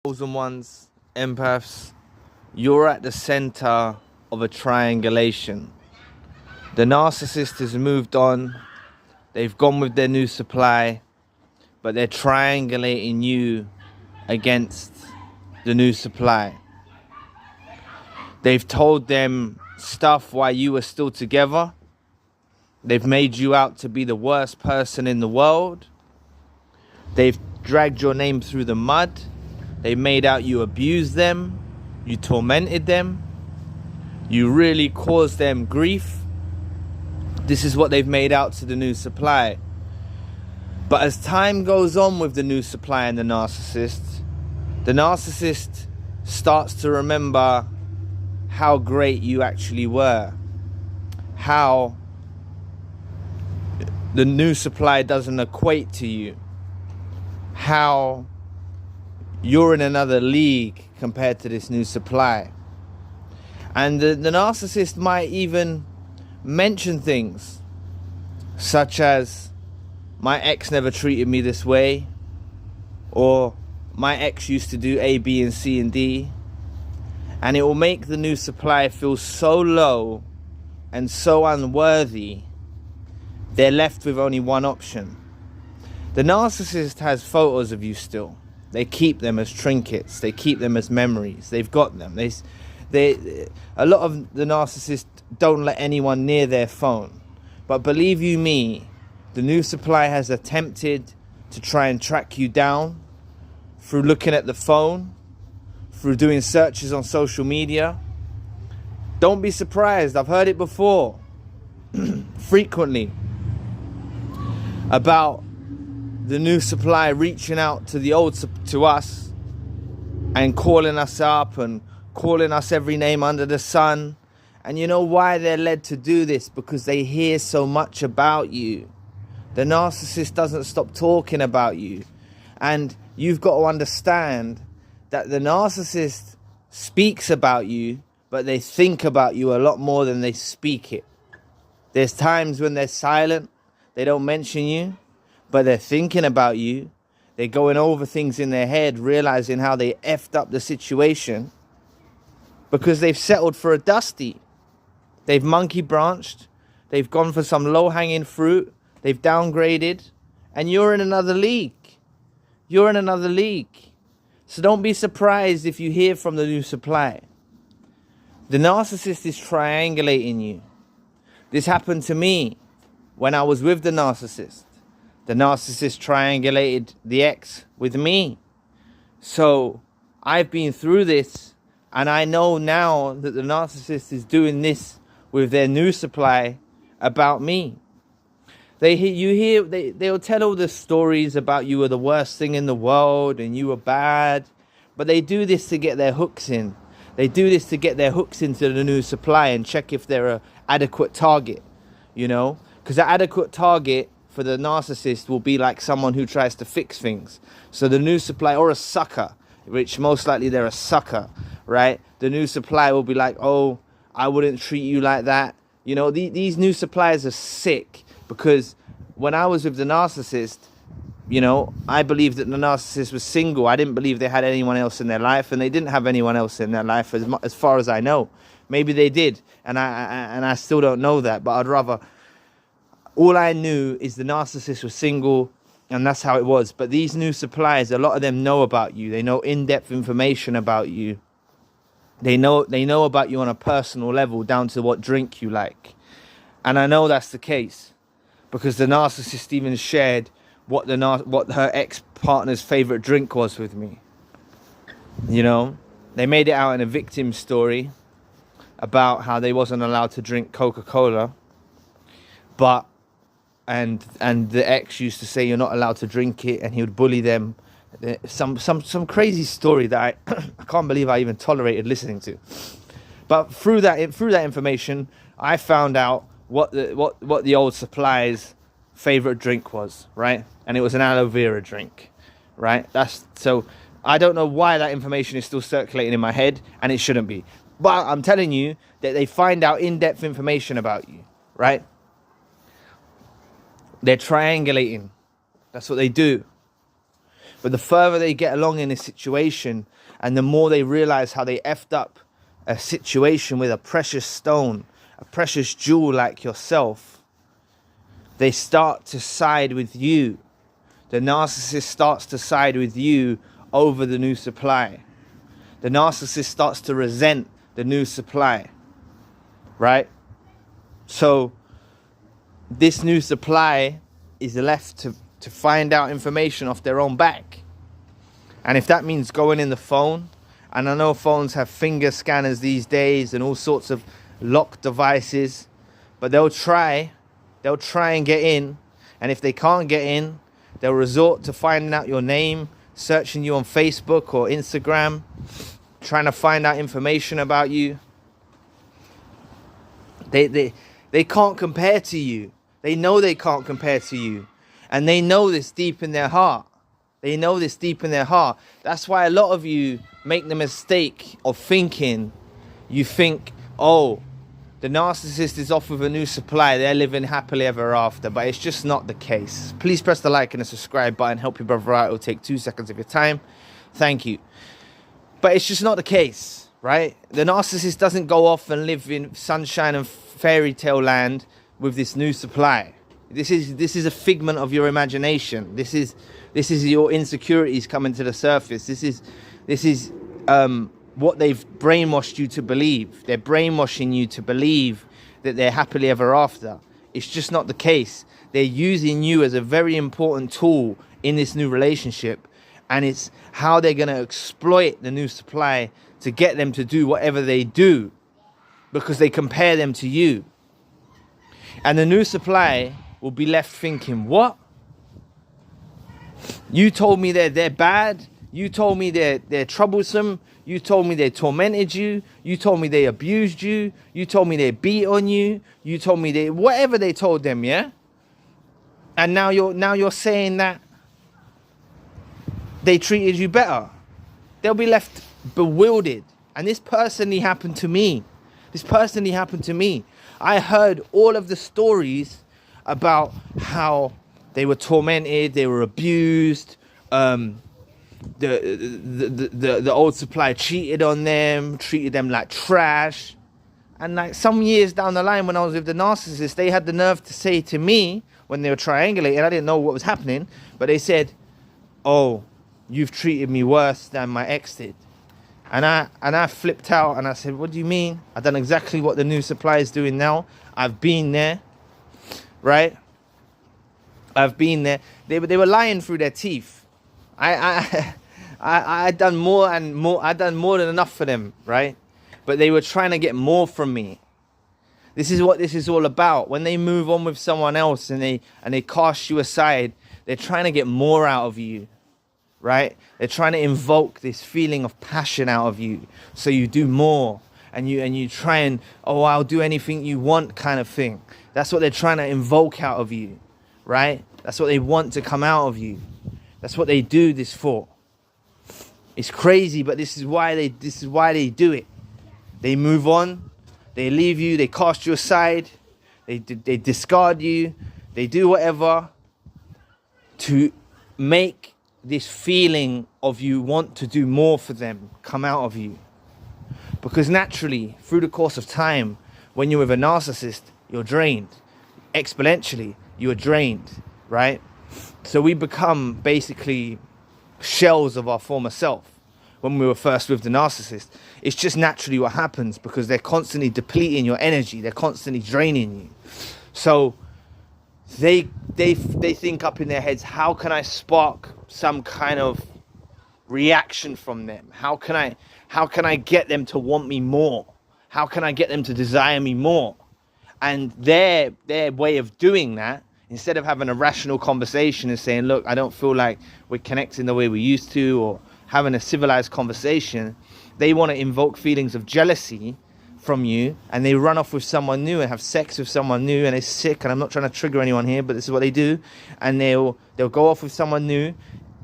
Chosen ones, empaths, you're at the center of a triangulation. The narcissist has moved on. They've gone with their new supply, but they're triangulating you against the new supply. They've told them stuff while you were still together. They've made you out to be the worst person in the world. They've dragged your name through the mud. They made out you abused them. You tormented them. You really caused them grief. This is what they've made out to the new supply. But as time goes on with the new supply and the narcissist starts to remember how great you actually were. How the new supply doesn't equate to you. How you're in another league compared to this new supply. And the narcissist might even mention things such as, my ex never treated me this way, or my ex used to do A, B, and C, and D. And it will make the new supply feel so low and so unworthy, they're left with only one option. The narcissist has photos of you still. They keep them as trinkets. They keep them as memories. They've got them. A lot of the narcissists don't let anyone near their phone. But believe you me, the new supply has attempted to try and track you down through looking at the phone, through doing searches on social media. Don't be surprised. I've heard it before, frequently, about the new supply reaching out to the old, to us, and calling us up and calling us every name under the sun. And you know why they're led to do this? Because they hear so much about you. The narcissist doesn't stop talking about you. And you've got to understand that the narcissist speaks about you, but they think about you a lot more than they speak it. There's times when they're silent, they don't mention you, but they're thinking about you. They're going over things in their head, realizing how they effed up the situation because they've settled for a dusty. They've monkey branched. They've gone for some low-hanging fruit. They've downgraded. And you're in another league. You're in another league. So don't be surprised if you hear from the new supply. The narcissist is triangulating you. This happened to me when I was with the narcissist. The narcissist triangulated the ex with me. So I've been through this, and I know now that the narcissist is doing this with their new supply about me. They'll tell all the stories about you were the worst thing in the world and you were bad, but they do this to get their hooks in. They do this to get their hooks into the new supply and check if they're an adequate target, you know, because an adequate target for the narcissist will be like someone who tries to fix things. So the new supply, or a sucker, which most likely they're a sucker, right? The new supply will be like, oh, I wouldn't treat you like that. You know, these new suppliers are sick, because when I was with the narcissist, you know, I believed that the narcissist was single. I didn't believe they had anyone else in their life, and they didn't have anyone else in their life as far as I know. Maybe they did, and I still don't know that, but I'd rather... All I knew is the narcissist was single, and that's how it was. But these new suppliers, a lot of them know about you. They know in-depth information about you. They know about you on a personal level, down to what drink you like. And I know that's the case, because the narcissist even shared what her ex-partner's favorite drink was with me. You know, they made it out in a victim story about how they wasn't allowed to drink Coca-Cola, but and the ex used to say you're not allowed to drink it, and he would bully them. Some crazy story that I can't believe I even tolerated listening to. But through that information, I found out what the old supply's favorite drink was, right? And it was an aloe vera drink, right? So I don't know why that information is still circulating in my head, and it shouldn't be. But I'm telling you that they find out in-depth information about you, right? They're triangulating. That's what they do. But the further they get along in a situation, and the more they realize how they effed up a situation with a precious stone, a precious jewel like yourself, they start to side with you. The narcissist starts to side with you over the new supply. The narcissist starts to resent the new supply, right? So this new supply is left to find out information off their own back. And if that means going in the phone, and I know phones have finger scanners these days and all sorts of lock devices, but they'll try and get in. And if they can't get in, they'll resort to finding out your name, searching you on Facebook or Instagram, trying to find out information about you. They can't compare to you. They know they can't compare to you. And they know this deep in their heart. They know this deep in their heart. That's why a lot of you make the mistake of thinking, you think, oh, the narcissist is off with a new supply, they're living happily ever after. But it's just not the case. Please press the like and the subscribe button. Help your brother out. It'll take 2 seconds of your time. Thank you. But it's just not the case, right? The narcissist doesn't go off and live in sunshine and fairy tale land with this new supply. This is a figment of your imagination. This is your insecurities coming to the surface. This is what they've brainwashed you to believe. They're brainwashing you to believe that they're happily ever after. It's just not the case. They're using you as a very important tool in this new relationship, and it's how they're going to exploit the new supply to get them to do whatever they do, because they compare them to you. And the new supply will be left thinking, what? You told me they're bad. You told me they're troublesome. You told me they tormented you. You told me they abused you. You told me they beat on you. You told me they, whatever they told them, yeah? And now you're saying that they treated you better. They'll be left bewildered. And this personally happened to me. I heard all of the stories about how they were tormented, they were abused, the old supply cheated on them, treated them like trash. And like some years down the line when I was with the narcissist, they had the nerve to say to me, when they were triangulating, I didn't know what was happening, but they said, oh, you've treated me worse than my ex did. And I flipped out and I said, what do you mean? I've done exactly what the new supply is doing now. I've been there, right? I've been there. They were lying through their teeth. I done more and more. I done more than enough for them, right? But they were trying to get more from me. This is what this is all about. When they move on with someone else and they cast you aside, they're trying to get more out of you, right? They're trying to invoke this feeling of passion out of you, so you do more, and you try and, oh, I'll do anything you want kind of thing. That's what they're trying to invoke out of you, right? That's what they want to come out of you. That's what they do this for. It's crazy, but this is why they do it. They move on, they leave you, they cast you aside, they discard you, they do whatever to make this feeling of you want to do more for them come out of you. Because naturally, through the course of time, when you're with a narcissist, you're drained. Exponentially, you are drained, right? So we become basically shells of our former self when we were first with the narcissist. It's just naturally what happens, because they're constantly depleting your energy. They're constantly draining you. So they think up in their heads, how can I spark some kind of reaction from them? How can I get them to want me more? How can I get them to desire me more? And their way of doing that, instead of having a rational conversation and saying, look, I don't feel like we're connecting the way we used to, or having a civilized conversation, they want to invoke feelings of jealousy from you, and they run off with someone new and have sex with someone new, and it's sick, and I'm not trying to trigger anyone here, but this is what they do. And they'll go off with someone new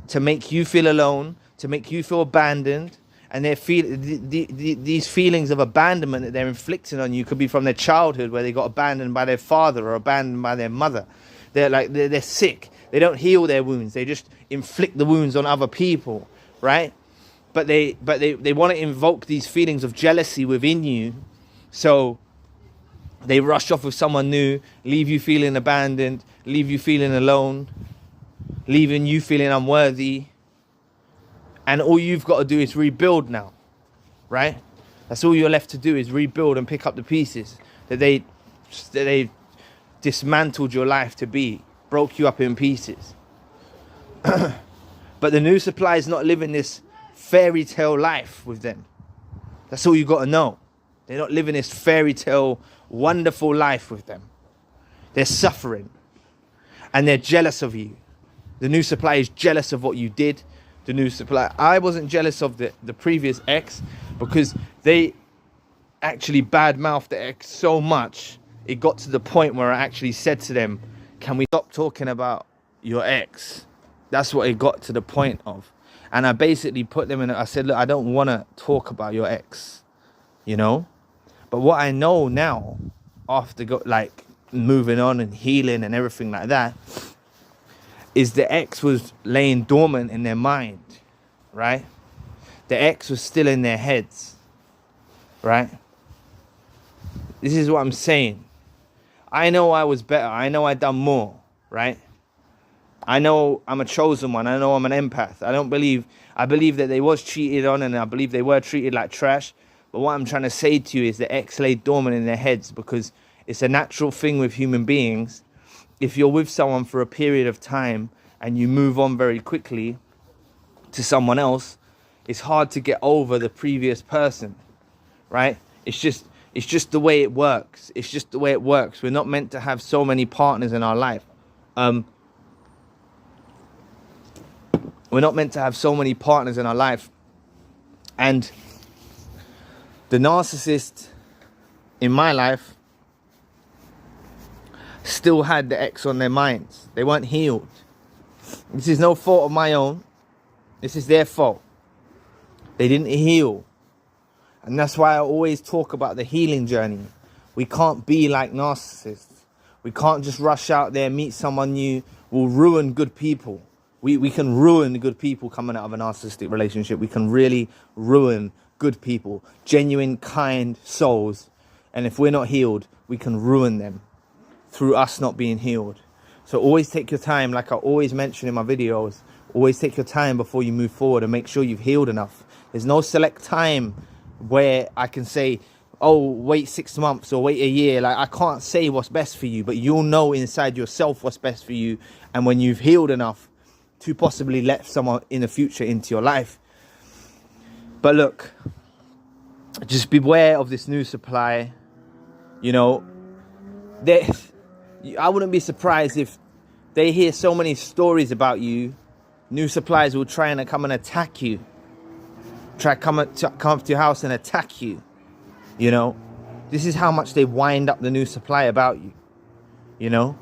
to make you feel alone, to make you feel abandoned. And these feelings of abandonment that they're inflicting on you could be from their childhood, where they got abandoned by their father or abandoned by their mother. They're sick. They don't heal their wounds. They just inflict the wounds on other people, right? But they want to invoke these feelings of jealousy within you. So they rush off with someone new, leave you feeling abandoned, leave you feeling alone, leaving you feeling unworthy. And all you've got to do is rebuild now, right? That's all you're left to do, is rebuild and pick up the pieces that they dismantled your life to be, broke you up in pieces. But the new supply is not living this fairy tale life with them. That's all you got to know. They're not living this fairy tale wonderful life with them. They're suffering and they're jealous of you. The new supply is jealous of what you did. The new supply, I wasn't jealous of the previous ex, because they actually badmouthed the ex so much, it got to the point where I actually said to them, can we stop talking about your ex? That's what it got to the point of. And I basically put them in, I said, look, I don't want to talk about your ex, you know? But what I know now, after moving on and healing and everything like that, is the ex was laying dormant in their mind, right? The ex was still in their heads, right? This is what I'm saying. I know I was better. I know I done more, right? I know I'm a chosen one. I know I'm an empath. I believe that they was cheated on, and I believe they were treated like trash. But what I'm trying to say to you is the ex lay dormant in their heads, because it's a natural thing with human beings. If you're with someone for a period of time and you move on very quickly to someone else, it's hard to get over the previous person, right? It's just the way it works. It's just the way it works. We're not meant to have so many partners in our life. We're not meant to have so many partners in our life. And the narcissist in my life still had the ex on their minds. They weren't healed. This is no fault of my own. This is their fault. They didn't heal. And that's why I always talk about the healing journey. We can't be like narcissists. We can't just rush out there, meet someone new. We'll ruin good people. We can ruin good people coming out of a narcissistic relationship. We can really ruin good people, genuine, kind souls. And if we're not healed, we can ruin them through us not being healed. So always take your time, like I always mention in my videos. Always take your time before you move forward and make sure you've healed enough. There's no select time where I can say, oh, wait 6 months or wait a year. Like, I can't say what's best for you, but you'll know inside yourself what's best for you. And when you've healed enough to possibly let someone in the future into your life. But look, just beware of this new supply. You know, I wouldn't be surprised if they hear so many stories about you. New supplies will try and come and attack you. Try come up to your house and attack you. You know, this is how much they wind up the new supply about you. You know,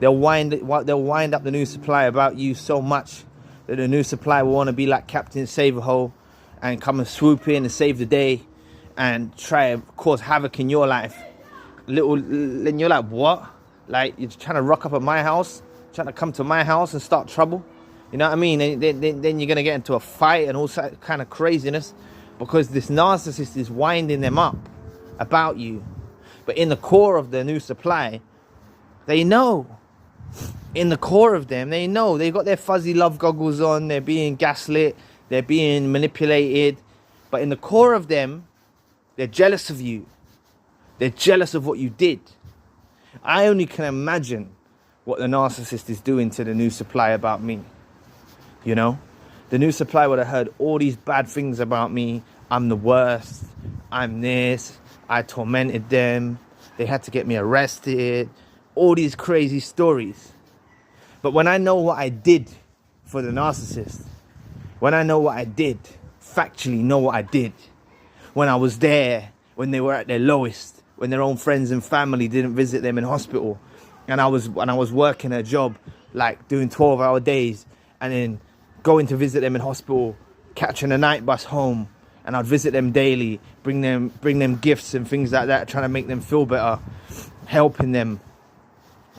they'll wind up the new supply about you so much that the new supply will want to be like Captain Save-A-Hole and come and swoop in and save the day and try to cause havoc in your life. And you're like, what? Like, you're trying to rock up at my house, trying to come to my house and start trouble. You know what I mean? Then you're going to get into a fight and all kind of craziness, because this narcissist is winding them up about you. But in the core of the new supply, they know. In the core of them, they know. They've got their fuzzy love goggles on. They're being gaslit. They're being manipulated. But in the core of them, they're jealous of you. They're jealous of what you did. I only can imagine what the narcissist is doing to the new supply about me. You know, the new supply would have heard all these bad things about me. I'm the worst. I'm this. I tormented them. They had to get me arrested. All these crazy stories. But when I know what I did for the narcissist, when I know what I did, factually know what I did, when I was there, when they were at their lowest, when their own friends and family didn't visit them in hospital, and I was working a job, like doing 12-hour days, and then going to visit them in hospital, catching a night bus home, and I'd visit them daily, bring them gifts and things like that, trying to make them feel better, helping them,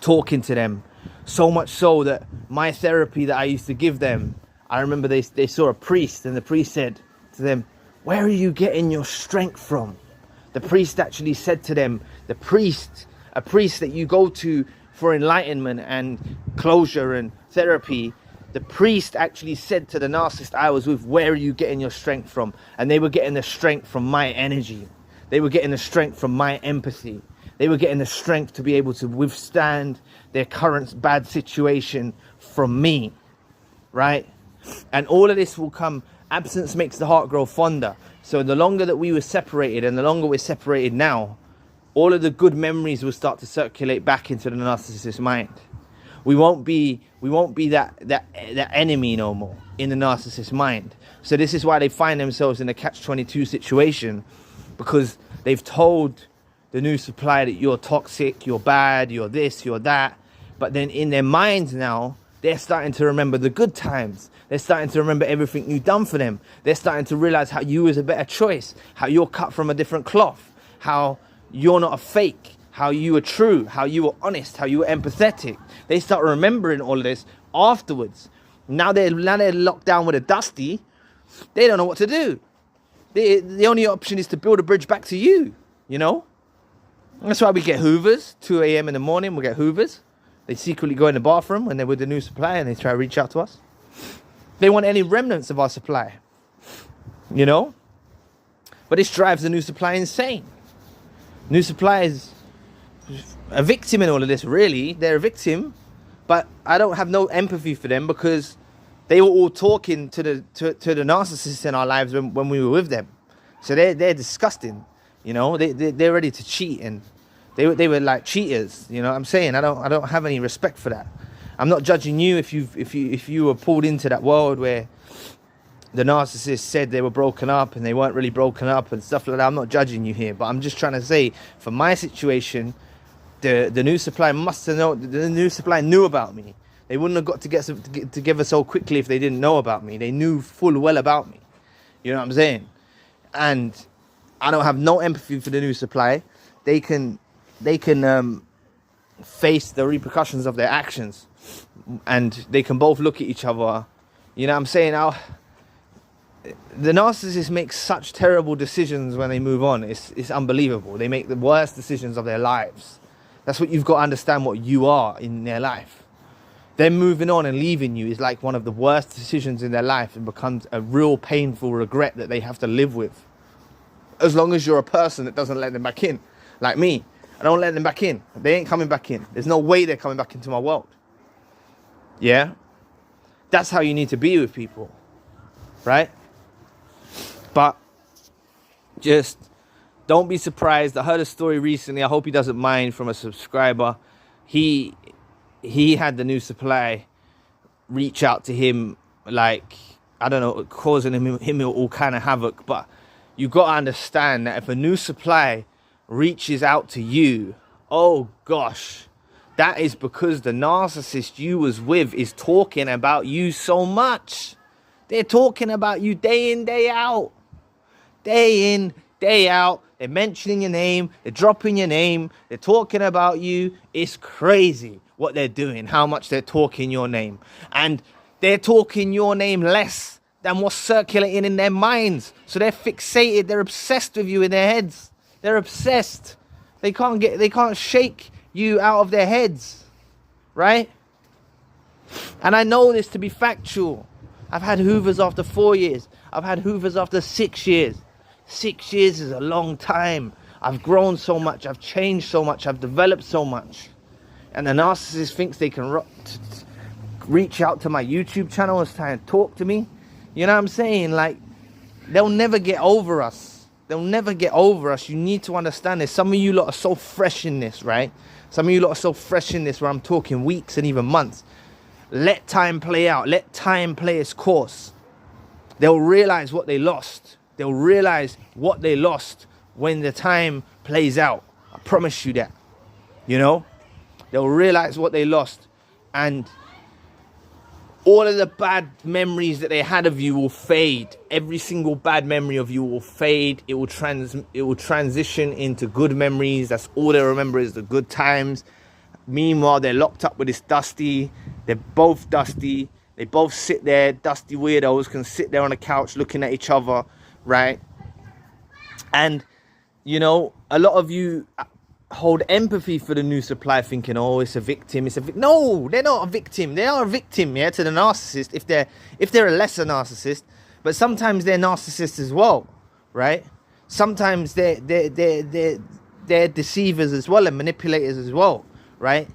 talking to them, So much so that my therapy that I used to give them, I remember they saw a priest, and the priest said to them, "Where are you getting your strength from?" The priest actually said to them, a priest that you go to for enlightenment and closure and therapy, the priest actually said to the narcissist I was with, "Where are you getting your strength from?" And they were getting the strength from my energy. They were getting the strength from my empathy. They were getting the strength to be able to withstand their current bad situation from me, right? And all of this will come. Absence makes the heart grow fonder. So the longer that we were separated, and the longer we're separated now, all of the good memories will start to circulate back into the narcissist's mind. We won't be that enemy no more in the narcissist's mind. So this is why they find themselves in a catch-22 situation, because they've told the new supply that you're toxic, you're bad, you're this, you're that. But then in their minds now, they're starting to remember the good times. They're starting to remember everything you've done for them. They're starting to realize how you was a better choice, how you're cut from a different cloth, how you're not a fake, how you were true, how you were honest, how you were empathetic. They start remembering all of this afterwards. Now they're locked down with a dusty. They don't know what to do. The only option is to build a bridge back to you, you know? That's why we get hoovers, 2 a.m. in the morning, we get hoovers. They secretly go in the bathroom when they're with the new supply and they try to reach out to us. They want any remnants of our supply, you know? But this drives the new supply insane. New supply is a victim in all of this, really. They're a victim, but I don't have no empathy for them because they were all talking to the narcissists in our lives when we were with them. So they're disgusting, you know? They're ready to cheat, and they were like cheaters, you know what I'm saying? I don't have any respect for that. I'm not judging you if you were pulled into that world where the narcissist said they were broken up and they weren't really broken up and stuff like that. I'm not judging you here, but I'm just trying to say, for my situation, the new supply must have known. The new supply knew about me. They wouldn't have got to get together so quickly if they didn't know about me. They knew full well about me. You know what I'm saying? And I don't have no empathy for the new supply. They can face the repercussions of their actions, and they can both look at each other. You know what I'm saying? Now, the narcissist makes such terrible decisions when they move on. It's unbelievable. They make the worst decisions of their lives. That's what you've got to understand, what you are in their life. Them moving on and leaving you is like one of the worst decisions in their life, and becomes a real painful regret that they have to live with. As long as you're a person that doesn't let them back in. Like me, I don't let them back in. They ain't coming back in. There's no way they're coming back into my world. Yeah? That's how you need to be with people. Right? But just don't be surprised. I heard a story recently, I hope he doesn't mind, from a subscriber. He had the new supply reach out to him, like, I don't know, causing him all kind of havoc. But you got to understand that if a new supply reaches out to you, oh gosh, that is because the narcissist you was with is talking about you so much. They're talking about you day in, day out. Day in, day out. They're mentioning your name. They're dropping your name. They're talking about you. It's crazy what they're doing, how much they're talking your name. And they're talking your name less than what's circulating in their minds. So they're fixated. They're obsessed with you in their heads. They're obsessed. They can't shake you out of their heads. Right? And I know this to be factual. I've had hoovers after 4 years. I've had hoovers after 6 years. 6 years is a long time. I've grown so much. I've changed so much. I've developed so much. And the narcissist thinks they can reach out to my YouTube channel and try and talk to me. You know what I'm saying? Like, they'll never get over us. They'll never get over us. You need to understand this. Some of you lot are so fresh in this, right? Some of you lot are so fresh in this where I'm talking weeks and even months. Let time play out. Let time play its course. They'll realize what they lost. They'll realize what they lost when the time plays out. I promise you that. You know? They'll realize what they lost. And all of the bad memories that they had of you will fade. Every single bad memory of you will fade. It will transition into good memories. That's all they remember is the good times. Meanwhile, they're locked up with this Dusty. They're both Dusty. They both sit there. Dusty weirdos can sit there on the couch looking at each other, right? And, you know, a lot of you hold empathy for the new supply, thinking, oh, it's a victim. No, they're not a victim. They are a victim, yeah, to the narcissist if they're a lesser narcissist. But sometimes they're narcissists as well, right? Sometimes they're deceivers as well and manipulators as well, right?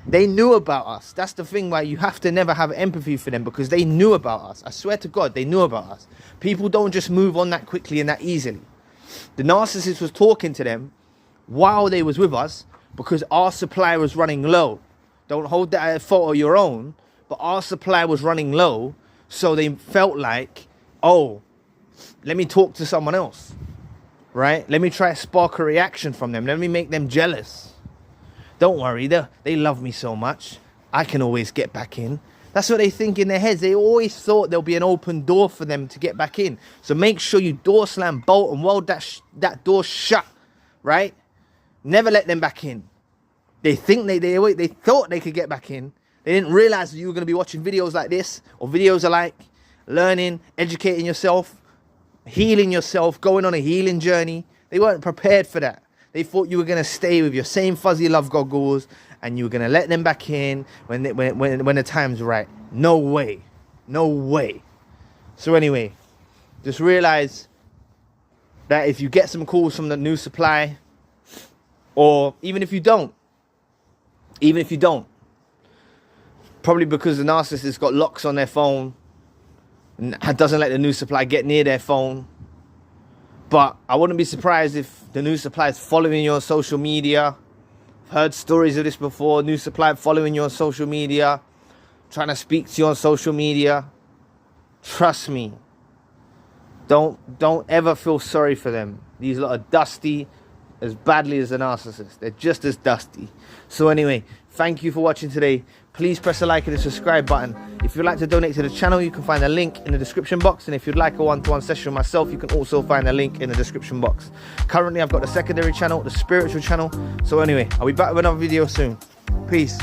They knew about us. That's the thing why you have to never have empathy for them, because they knew about us. I swear to God, they knew about us. People don't just move on that quickly and that easily. The narcissist was talking to them while they was with us because our supply was running low. Don't hold that as a fault of your own, but our supply was running low, so they felt like, oh, let me talk to someone else, right? Let me try to spark a reaction from them. Let me make them jealous. Don't worry, they love me so much. I can always get back in. That's what they think in their heads. They always thought there'll be an open door for them to get back in. So make sure you door slam, bolt, and weld that door shut, right? Never let them back in. They think they thought they could get back in. They didn't realize that you were going to be watching videos like this, or videos alike, learning, educating yourself, healing yourself, going on a healing journey. They weren't prepared for that. They thought you were going to stay with your same fuzzy love goggles and you were going to let them back in when the time's right. No way. No way. So anyway, just realize that if you get some calls from the new supply, or even if you don't, probably because the narcissist got locks on their phone and doesn't let the new supply get near their phone. But I wouldn't be surprised if the new supply is following you on social media. I've heard stories of this before. New supply following you on social media, trying to speak to you on social media. Trust me. Don't ever feel sorry for them. These lot are dusty as badly as the narcissist. They're just as dusty. So anyway, thank you for watching today. Please press the like and the subscribe button. If you'd like to donate to the channel, you can find a link in the description box. And if you'd like a one-to-one session with myself, you can also find a link in the description box. Currently, I've got the secondary channel, the spiritual channel. So anyway, I'll be back with another video soon. Peace.